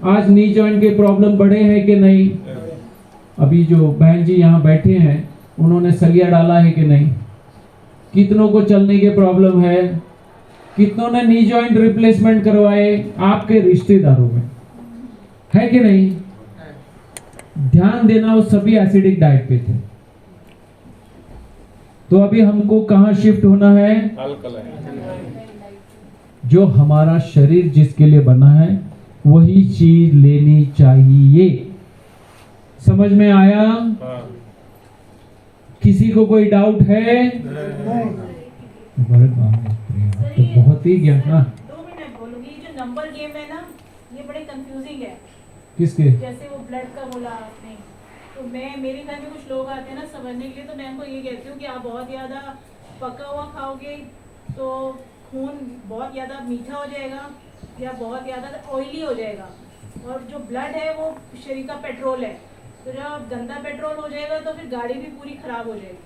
आज नी जॉइंट के प्रॉब्लम बढ़े हैं कि नहीं? अभी जो बहन जी यहाँ बैठे हैं उन्होंने सलिया डाला है कि नहीं? कितनों को चलने के प्रॉब्लम है? कितनों ने नी जॉइंट रिप्लेसमेंट करवाए आपके रिश्तेदारों में, है कि नहीं? ध्यान देना, वो सभी एसिडिक डाइट पे थे। तो अभी हमको कहां शिफ्ट होना है? अल्कलाइन। जो हमारा शरीर जिसके लिए बना है वही चीज लेनी चाहिए। समझ में आया? किसी को कोई डाउट है? तो बहुत ही ज्ञान। हाँ 2 मिनट बोलूंगी। ये जो नंबर गेम है ना, ये बड़े कंफ्यूजिंग है। किसके? जैसे वो ब्लड का बोला आपने, तो मेरे घर में कुछ लोग आते हैं ना समझने के लिए, तो मैं उनको ये कहती हूँ कि आप बहुत ज़्यादा पका हुआ खाओगे तो खून बहुत ज़्यादा मीठा हो जाएगा या बहुत ज़्यादा ऑयली हो जाएगा। और जो ब्लड है वो शरीर का पेट्रोल है, तो जब गंदा पेट्रोल हो जाएगा तो फिर गाड़ी भी पूरी खराब हो जाएगी।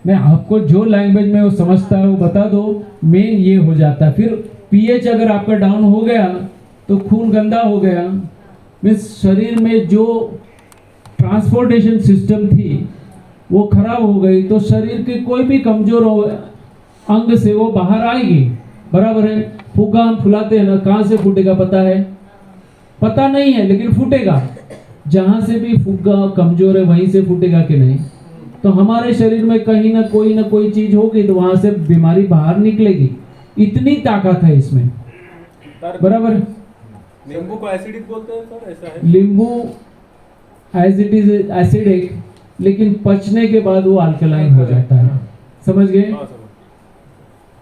मैं आपको जो लैंग्वेज में वो समझता है वो बता दो। मेन ये हो जाता है, फिर पीएच अगर आपका डाउन हो गया तो खून गंदा हो गया, मीन्स शरीर में जो ट्रांसपोर्टेशन सिस्टम थी वो खराब हो गई, तो शरीर के कोई भी कमजोर अंग से वो बाहर आएगी। बराबर है। फुग्गा हम फुलाते हैं ना, कहाँ से फूटेगा पता है? पता नहीं है, लेकिन फूटेगा। जहां से भी फुग्गा कमजोर है वहीं से फूटेगा कि नहीं? तो हमारे शरीर में कहीं ना कोई चीज होगी तो वहां से बीमारी बाहर निकलेगी। इतनी ताकत है इसमें। बराबर। नींबू को एसिडिक बोलते हैं सर, ऐसा है? नींबू एज इट इज एसिडिक, लेकिन पचने के बाद वो अल्कलाइन हो जाता है। समझ गए? हाँ, समझ।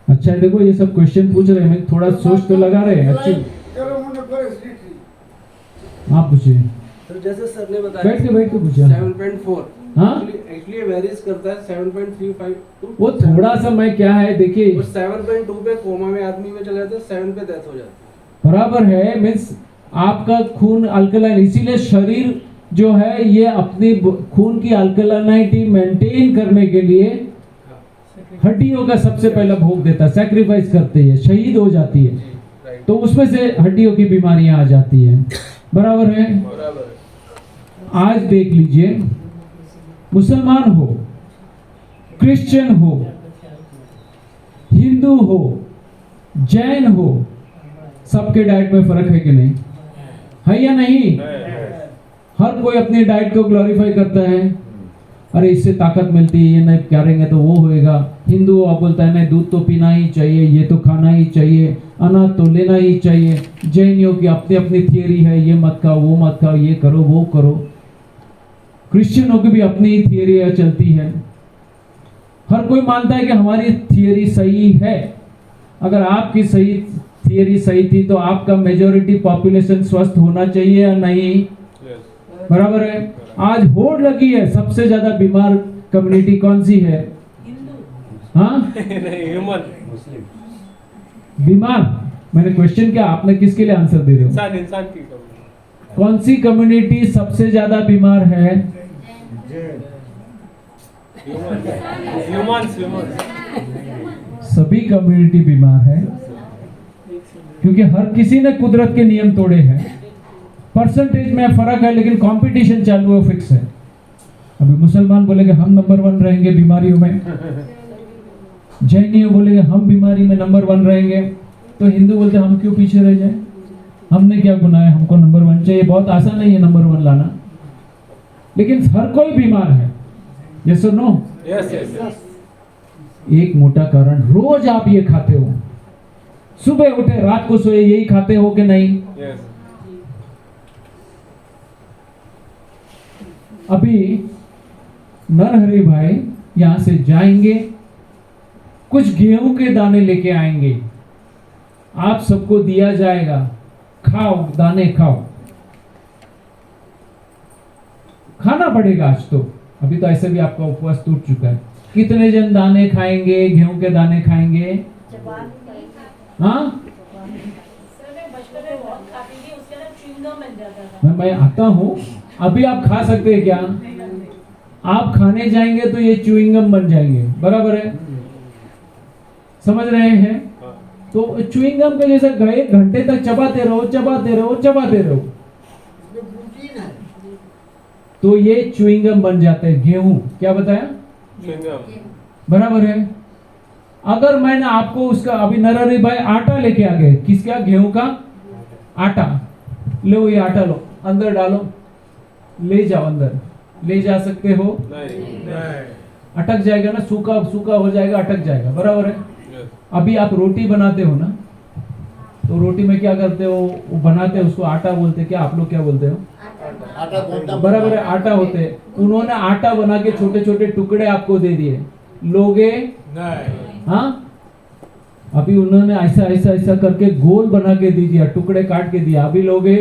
अच्छा है, देखो ये सब क्वेश्चन पूछ रहे हैं, थोड़ा सोच तो लगा रहे हैं। अच्छी चलो मुझे पर एसिडिटी आप पूछिए, तो जैसे सर ने बताया बैठ के पूछिए। 7.4 हाँ? एक्चुअली वेरीज करता है 7.35 to वो थोड़ा सा मैं क्या है देखिए, और 7.2 पे कोमा में आदमी में चले जाते हैं, 7 पे डेथ हो जाती बराबर है। मीन्स आपका खून अल्कलाइन, इसीलिए शरीर जो है ये अपनी खून की अल्कलाइनिटी मेंटेन करने के लिए हड्डियों का सबसे पहला भोग देता है, सैक्रिफाइस करती है, शहीद हो जाती है, तो उसमें से हड्डियों की बीमारियां आ जाती है। बराबर है। बराबर। आज देख लीजिए, मुसलमान हो, क्रिश्चियन हो, हिंदू हो, जैन हो, सबके डाइट में फर्क है कि नहीं? है या नहीं? हर कोई अपनी डाइट को ग्लोरीफाई करता है। अरे इससे ताकत मिलती है, ये नहीं करेंगे तो वो होएगा। हिंदू आप बोलता है नहीं, दूध तो पीना ही चाहिए, ये तो खाना ही चाहिए, अनाज तो लेना ही चाहिए। जैनियों की अपनी अपनी थियरी है, ये मत खाओ, वो मत खाओ, ये करो, वो करो। क्रिश्चियनों की भी अपनी ही थियरी चलती है। हर कोई मानता है कि हमारी थियरी सही है। अगर आपकी सही थियरी सही थी तो आपका मेजॉरिटी पॉपुलेशन स्वस्थ होना चाहिए या नहीं? बराबर है। आज होड़ लगी है, सबसे ज्यादा बीमार कम्युनिटी कौन सी है? हाँ? नहीं, ह्यूमन, बीमार। मैंने क्वेश्चन किया, आपने किसके लिए आंसर दे रहे हो? इंसान, इंसान की कमी। कौन सी कम्युनिटी सबसे ज्यादा बीमार है? ह्यूमंस, सभी कम्युनिटी बीमार है, क्योंकि हर किसी ने कुदरत के नियम तोड़े हैं। परसेंटेज में फर्क है, लेकिन कंपटीशन चालू है, फिक्स है। अभी मुसलमान बोलेंगे हम नंबर 1 रहेंगे बीमारियों में, जैनियों बोलेंगे हम बीमारी में नंबर 1 रहेंगे, तो हिंदू बोलते हम क्यों पीछे रह जाए, हमने क्या गुनाह है, हमको नंबर 1 चाहिए। बहुत आसान नहीं है नंबर 1 लाना, लेकिन हर कोई बीमार है। यस और नो? Yes, yes, yes. एक मोटा कारण, रोज आप ये खाते हो, सुबह उठे रात को सोए यही खाते हो कि नहीं? यस। अभी नरहरि भाई यहां से जाएंगे, कुछ गेहूं के दाने लेके आएंगे, आप सबको दिया जाएगा, खाओ, दाने खाओ। खाना पड़ेगा आज तो, अभी तो ऐसे भी आपका उपवास टूट चुका है। कितने जन दाने खाएंगे, गेहूं के दाने खाएंगे? हाँ, सर मैं बचपन में बहुत खाती थी, उसके अंदर च्युइंगम बन जाता था। मैं आता हूं, अभी आप खा सकते हैं क्या? आप खाने जाएंगे तो ये च्युइंगम बन जाएंगे। बराबर है, समझ रहे हैं? तो च्युइंगम के जैसे गए घंटे तक चबाते रहो, चबाते रहो, चबाते रहो, जो प्रोटीन है तो ये च्युइंगम बन जाते हैं। गेहूं क्या बताया? बराबर है। अगर मैंने आपको उसका, अभी नरहरि भाई आटा लेके आ गए, किसका? गेहूं का आटा। लो ये आटा लो, अंदर डालो, ले जाओ, अंदर ले जा सकते हो? नहीं। अटक जाएगा ना, सूखा सूखा हो जाएगा, अटक जाएगा। बराबर है। अभी आप रोटी बनाते हो ना, तो रोटी में क्या करते हो? वो बनाते हैं, उसको आटा बोलते हैं। क्या आप लोग क्या बोलते हो? आटा बोलता। बराबर है, आटा होते हैं। उन्होंने आटा बना के छोटे छोटे टुकड़े आपको दे दिए, लोगे? हाँ, अभी उन्होंने ऐसा ऐसा ऐसा करके गोल बना के दे दिया, टुकड़े काट के दिया, अभी लोगे?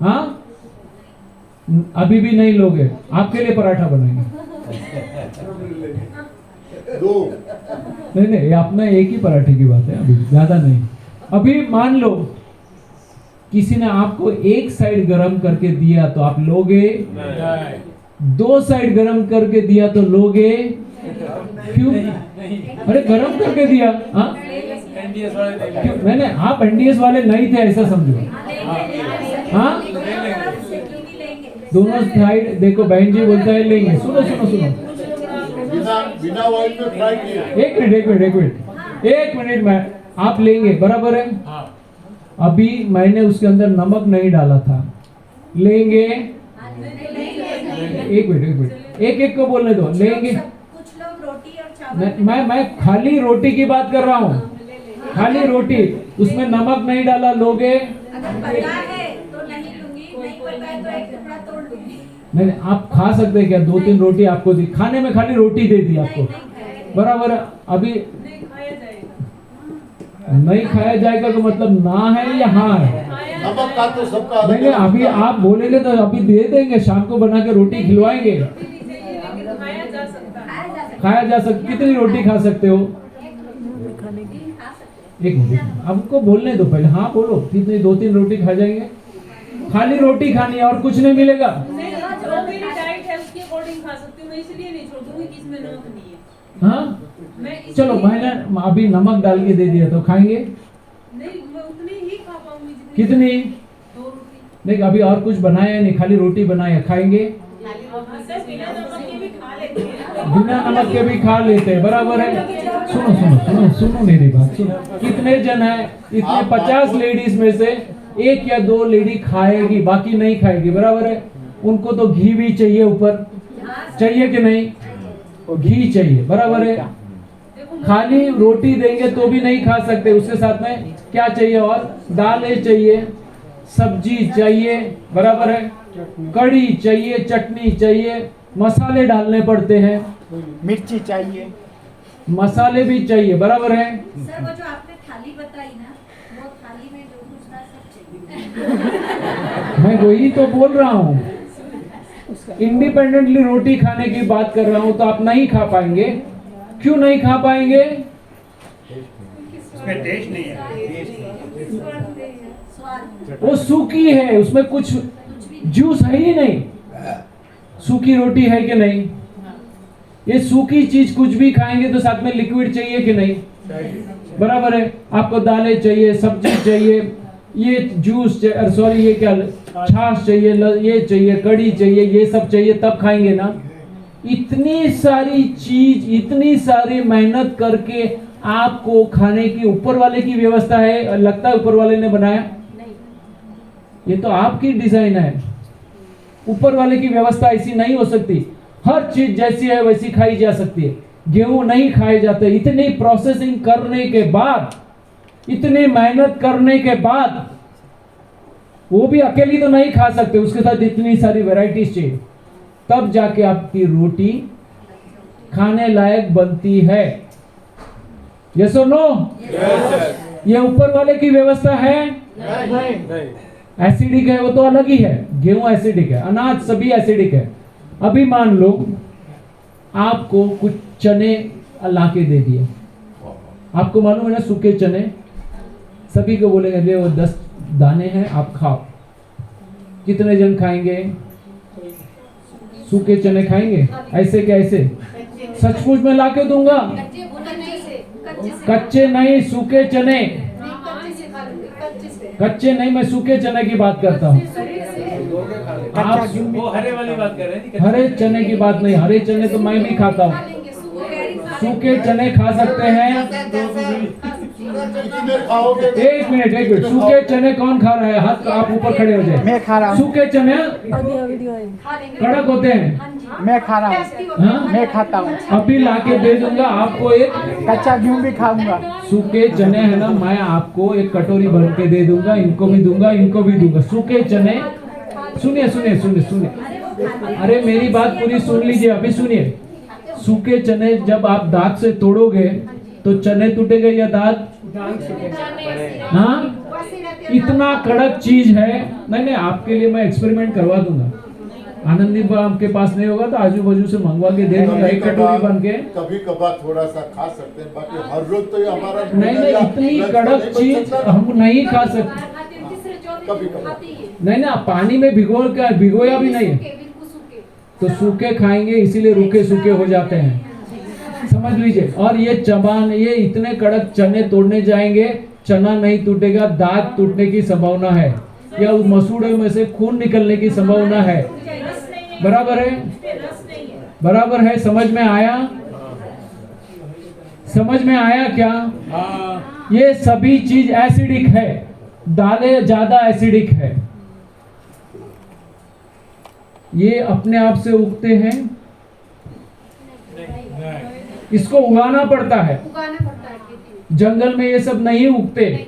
हाँ, अभी भी नहीं लोगे। आपके लिए पराठा बनाएंगे। 2 नहीं नहीं, ये अपना एक ही पराठे की बात है, अभी ज्यादा नहीं। अभी मान लो किसी ने आपको एक साइड गरम करके दिया तो आप लोगे, 2 साइड गरम करके दिया तो लोगे, क्यों? अरे गरम करके दिया, हाँ एनडीएस वाले देंगे। क्यों? नहीं, आप एनडीएस वाले नहीं थे ऐसा समझो, हाँ दोनों साइड देखो, बहन जी बोलता है लेंगे, सुनो सुनो सुनो, बिना बिना ऑयल में फ्राई किए। एक मिनट में आप लेंगे, बराबर है। अभी मैंने उसके अंदर नमक नहीं डाला था, लेंगे, एक मिनट, एक को बोलने दो, लेंगे। कुछ लोग रोटी और चावल मैं खाली रोटी की बात कर रहा हूँ, खाली रोटी, उसमें नमक नहीं डाला, लोगे? अगर पता है तो नहीं लूंगी, नहीं पता है तो एक टुकड़ा तोड़ लूंगी। नहीं, आप खा सकते हैं क्या? 2-3 रोटी आपको दी, खाने में खाली रोटी दे दी आपको, बराबर है। अभी नहीं खाया जाएगा, नहीं खाया जाएगा तो मतलब ना है या हाँ है? नमक का तो सबका अलग नहीं, अभी आप बोलेंगे तो अभी दे देंगे, शाम को बना के रोटी खिलवाएंगे, खाया जा सकता है। खाया जा सकता। कितनी रोटी खा सकते हो? एक मिनट, आपको बोलने दो पहले, हाँ बोलो, कितनी? 2-3 रोटी खा जाएंगे, खाली रोटी खानी है और कुछ नहीं मिलेगा। नहीं, जो मेरी डाइट है उसके अकॉर्डिंग खा सकती हूँ मैं, इसलिए नहीं छोड़ दूंगी कि इसमें नमक नहीं है। हाँ मैं इसलिए- चलो, मैंने अभी नमक डाल के दे दिया तो खाएंगे? नहीं, मैं उतनी ही खा पाऊंगी जितनी- कितनी? 2 रोटी। नहीं, अभी और कुछ बनाया नहीं, खाली रोटी बनाया, खाएंगे? सर बिना नमक के भी खा लेते हैं। बिना नमक के भी खा लेते हैं, बराबर है। सुनो सुनो सुनो सुनो मेरी बात सुनो, कितने जन है? इतने 50 लेडीज में से 1 या 2 लेडी खाएगी, बाकी नहीं खाएगी, बराबर है। उनको तो घी भी चाहिए ऊपर, चाहिए कि नहीं? घी चाहिए, बराबर है। खाली रोटी देंगे तो भी नहीं खा सकते, उसके साथ में क्या चाहिए? और दालें चाहिए, सब्जी चाहिए, बराबर है, कड़ी चाहिए, चटनी चाहिए, मसाले डालने पड़ते हैं, मिर्ची चाहिए। मसाले भी चाहिए, बराबर है। सर वो जो आपने थाली बताई ना, वो थाली में जो कुछ था सब चाहिए। मैं वही तो बोल रहा हूँ, इंडिपेंडेंटली रोटी खाने की बात कर रहा हूँ, तो आप नहीं खा पाएंगे। क्यों नहीं खा पाएंगे? उसमें टेस्ट नहीं है। स्वाद वो सूखी है, उसमें कुछ जूस है ही नहीं। सूखी रोटी है कि नहीं? ये सूखी चीज कुछ भी खाएंगे तो साथ में लिक्विड चाहिए कि नहीं? बराबर है। आपको दालें चाहिए, सब्जी चाहिए, ये जूस सॉरी ये क्या, छाछ चाहिए, ये चाहिए, कड़ी चाहिए, ये सब चाहिए, तब खाएंगे ना। इतनी सारी चीज, इतनी सारी मेहनत करके आपको खाने की ऊपर वाले की व्यवस्था है, लगता है ऊपर वाले ने बनाया? ये तो आपकी डिजाइन है, ऊपर वाले की व्यवस्था ऐसी नहीं हो सकती। हर चीज जैसी है वैसी खाई जा सकती है। गेहूं नहीं खाए जाते, इतनी प्रोसेसिंग करने के बाद, इतनी मेहनत करने के बाद, वो भी अकेली तो नहीं खा सकते, उसके साथ इतनी सारी वैरायटीज चाहिए, तब जाके आपकी रोटी खाने लायक बनती है। यस और नो? ये ऊपर वाले की व्यवस्था है? नहीं। एसिडिक है वो तो अलग ही है, गेहूं एसिडिक है, अनाज सभी एसिडिक है। अभी मान लो आपको कुछ चने ला के दे दिए, आपको मालूम है ना सूखे चने, सभी को बोलेंगे ले वो 10 दाने हैं आप खाओ। कितने जन खाएंगे? सूखे चने खाएंगे? ऐसे कैसे? सचमुच में ला के दूंगा? कच्चे नहीं, सूखे चने। कच्चे नहीं, मैं सूखे चने की बात करता हूँ। आप वो हरे वाली बात कर रहे हैं। हरे चने की बात नहीं, हरे चने तो मैं भी खाता हूँ। सूखे चने खा सकते हैं। कितने खाओगे? एक मिनट, सूखे चने कौन खा रहा है? हाथ आप ऊपर खड़े हो जाए। मैं खा रहा हूँ। सूखे चने कड़क होते हैं, मैं खा रहा हूँ। हाँ? मैं खाता हूँ। अभी लाके दे दूंगा आपको एक। कच्चा गेहूँ भी खाऊंगा। सूखे चने है ना, मैं आपको एक कटोरी भर के दे दूंगा, इनको भी दूंगा, इनको भी दूंगा। सूखे चने, सुनिए सुनिए सुनिए सुनिए, अरे मेरी बात पूरी सुन लीजिए, अभी सुनिए। सूखे चने जब आप दांत से तोड़ोगे तो चने टूटेंगे या दांत? हाँ, इतना कड़क चीज है। नहीं नहीं, आपके लिए मैं एक्सपेरिमेंट करवा दूंगा। आनंदी आपके पास नहीं होगा तो आजू बाजू से मंगवा के दे दूंगा एक कटोरी बन के। कभी कभार थोड़ा सा खा सकते हैं, बाकी हर रोज तो ये हमारा नहीं नहीं, इतनी कड़क चीज हम नहीं खा सकते। कभी कभार नहीं ना, पानी में भिगोया भी नहीं है तो सूखे खाएंगे, इसीलिए रूखे सूखे हो जाते हैं, समझ लीजिए। और ये चबान, ये इतने कड़क चने तोड़ने जाएंगे, चना नहीं टूटेगा, दांत टूटने की संभावना है, या उस मसूड़े में से खून निकलने की संभावना है। बराबर है, बराबर है। समझ में आया, समझ में आया क्या? ये सभी चीज एसिडिक है, दालें ज्यादा एसिडिक है। ये अपने आप से उगते हैं, इसको उगाना पड़ता है। जंगल में ये सब नहीं उगते,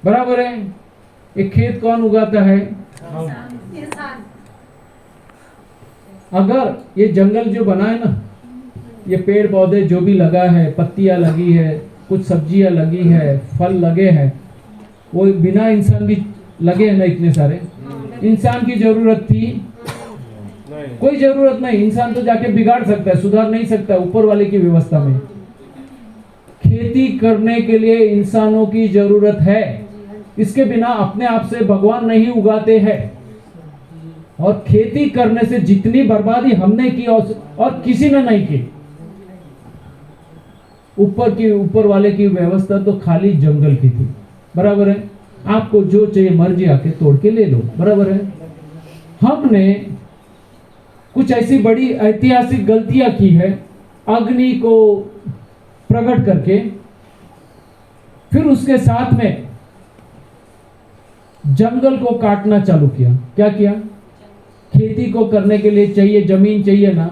बराबर है। एक खेत कौन उगाता है? अगर ये जंगल जो बना है ना, ये पेड़ पौधे जो भी लगा है, पत्तियां लगी है, कुछ सब्जियां लगी है, फल लगे हैं, वो बिना इंसान भी लगे हैं ना, इतने सारे। इंसान की जरूरत थी? कोई जरूरत नहीं। इंसान तो जाके बिगाड़ सकता है, सुधार नहीं सकता, ऊपर वाले की व्यवस्था में। खेती करने के लिए इंसानों की जरूरत है, इसके बिना अपने आप से भगवान नहीं उगाते हैं। और खेती करने से जितनी बर्बादी हमने की और किसी ने नहीं की, ऊपर वाले की व्यवस्था तो खाली जंगल की थी, बराबर है। आपको जो चाहिए मर्जी आके तोड़ के ले लो, बराबर है। हमने कुछ ऐसी बड़ी ऐतिहासिक गलतियां की है, अग्नि को प्रकट करके, फिर उसके साथ में जंगल को काटना चालू किया। क्या किया? खेती को करने के लिए चाहिए जमीन, चाहिए ना,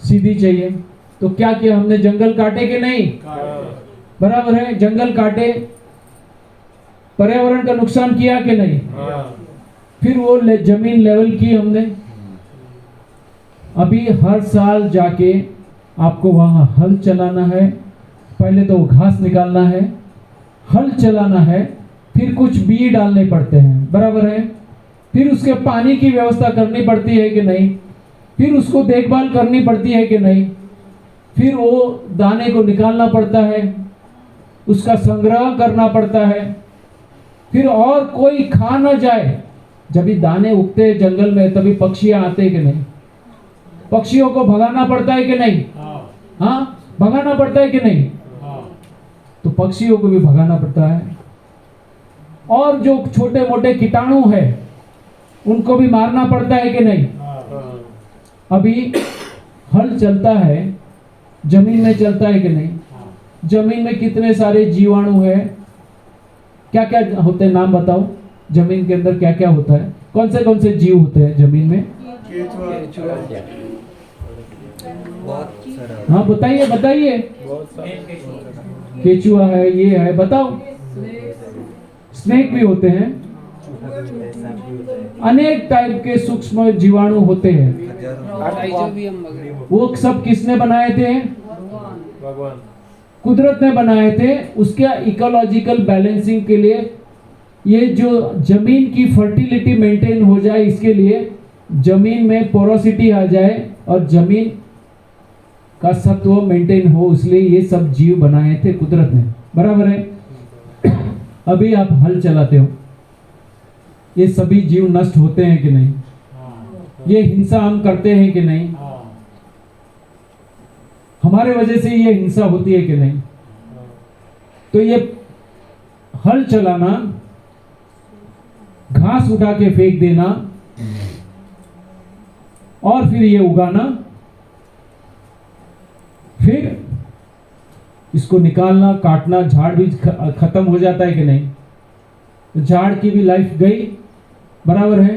सीधी चाहिए, तो क्या किया हमने? जंगल काटे कि नहीं? बराबर है, जंगल काटे, पर्यावरण का नुकसान किया कि नहीं? फिर वो जमीन लेवल की हमने। अभी हर साल जाके आपको वहां हल चलाना है, पहले तो घास निकालना है, हल चलाना है, फिर कुछ बीज डालने पड़ते हैं, बराबर है। फिर उसके पानी की व्यवस्था करनी पड़ती है कि नहीं? फिर उसको देखभाल करनी पड़ती है कि नहीं? फिर वो दाने को निकालना पड़ता है, उसका संग्रह करना पड़ता है, फिर और कोई खा ना जाए। जब भी दाने उगते हैं जंगल में, तभी पक्षियां आते हैं कि नहीं? पक्षियों को भगाना पड़ता है कि नहीं? हाँ, भगाना पड़ता है कि नहीं? तो पक्षियों को भी भगाना पड़ता है। और जो छोटे मोटे कीटाणु है उनको भी मारना पड़ता है कि नहीं? अभी हल चलता है, जमीन में चलता है कि नहीं? जमीन में कितने सारे जीवाणु है, क्या क्या होते हैं, नाम बताओ। जमीन के अंदर क्या क्या होता है? कौन से जीव होते हैं जमीन में? हाँ बताइए, बताइए। केचुआ है, ये है, बताओ। स्नेक भी होते हैं, अनेक टाइप के सूक्ष्म जीवाणु होते हैं। वो सब किसने बनाए थे? भगवान, कुदरत ने बनाए थे। उसके इकोलॉजिकल बैलेंसिंग के लिए, ये जो जमीन की फर्टिलिटी मेंटेन हो जाए, इसके लिए जमीन में पोरोसिटी आ जाए और जमीन का सत्व मेंटेन हो, इसलिए ये सब जीव बनाए थे कुदरत ने, बराबर है। अभी आप हल चलाते हो, ये सभी जीव नष्ट होते हैं कि नहीं? ये हिंसा हम करते हैं कि नहीं? हमारे वजह से ये हिंसा होती है कि नहीं? तो ये हल चलाना, घास उठा के फेंक देना और फिर ये उगाना, फिर इसको निकालना, काटना, झाड़ भी खत्म हो जाता है कि नहीं? तो झाड़ की भी लाइफ गई, बराबर है,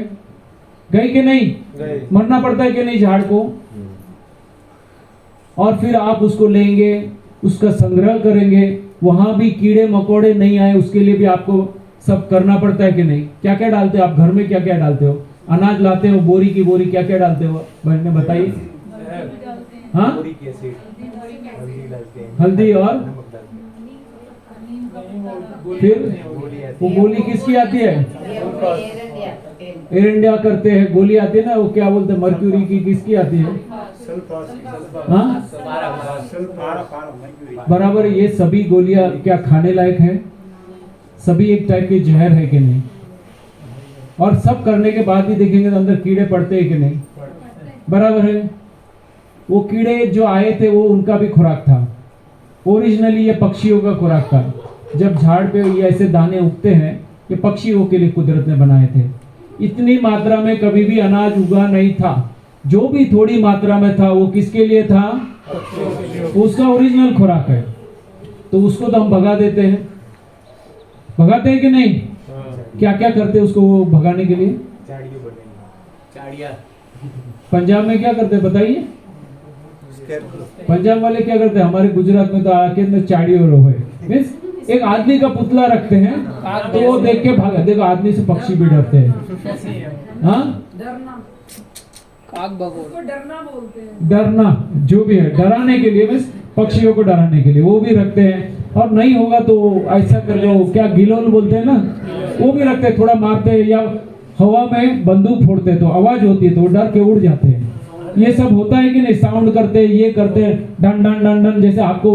गई कि नहीं? मरना पड़ता है कि नहीं झाड़ को? और फिर आप उसको लेंगे, उसका संग्रह करेंगे, वहां भी कीड़े मकोड़े नहीं आए, उसके लिए भी आपको सब करना पड़ता है कि नहीं? क्या क्या डालते हो आप घर में? क्या क्या डालते हो? अनाज लाते हो, बोरी की बोरी, क्या क्या डालते हो बहन ने बताइए? हाँ, हल्दी और फिर वो गोली किसकी आती है? एयर इंडिया करते हैं, गोली आती है ना, वो क्या बोलते हैं, मर्क्यूरी की, किसकी आती है? हाँ बराबर। ये सभी गोलियां क्या खाने लायक है? सभी एक टाइप के जहर है कि नहीं? और सब करने के बाद भी देखेंगे तो अंदर कीड़े पड़ते हैं कि नहीं? बराबर है। वो कीड़े जो आए थे वो उनका भी खुराक था। ओरिजिनली ये पक्षियों का खुराक था। जब झाड़ पे ये ऐसे दाने उगते हैं, ये पक्षियों के लिए कुदरत ने बनाए थे। इतनी मात्रा में कभी भी अनाज उगा नहीं था। जो भी थोड़ी मात्रा में था वो किसके लिए था? उसका ओरिजिनल खुराक है। तो उसको तो हम भगा देते हैं। भगाते हैं कि नहीं? क्या क्या करते हैं उसको वो भगाने के लिए? पंजाब में क्या करते हैं बताइए? पंजाब वाले क्या करते हैं? हमारे गुजरात में तो आके अंदर चाड़ियों रोए, मीन्स एक आदमी का पुतला रखते हैं तो वो देख के भागा। देखो आदमी से पक्षी भी डरते हैं। हाँ डरना जो भी है, डराने के लिए, मीन्स पक्षियों को डराने के लिए वो भी रखते हैं। और नहीं होगा तो ऐसा कर लो, क्या गिलोल बोलते हैं ना, वो भी रखते हैं। थोड़ा मारते हैं या हवा में बंदूक फोड़ते हैं तो आवाज होती है तो वो डर के उड़ जाते हैं। ये सब होता है कि नहीं? साउंड करते हैं, ये करते हैं, डन डन डन डन, जैसे आपको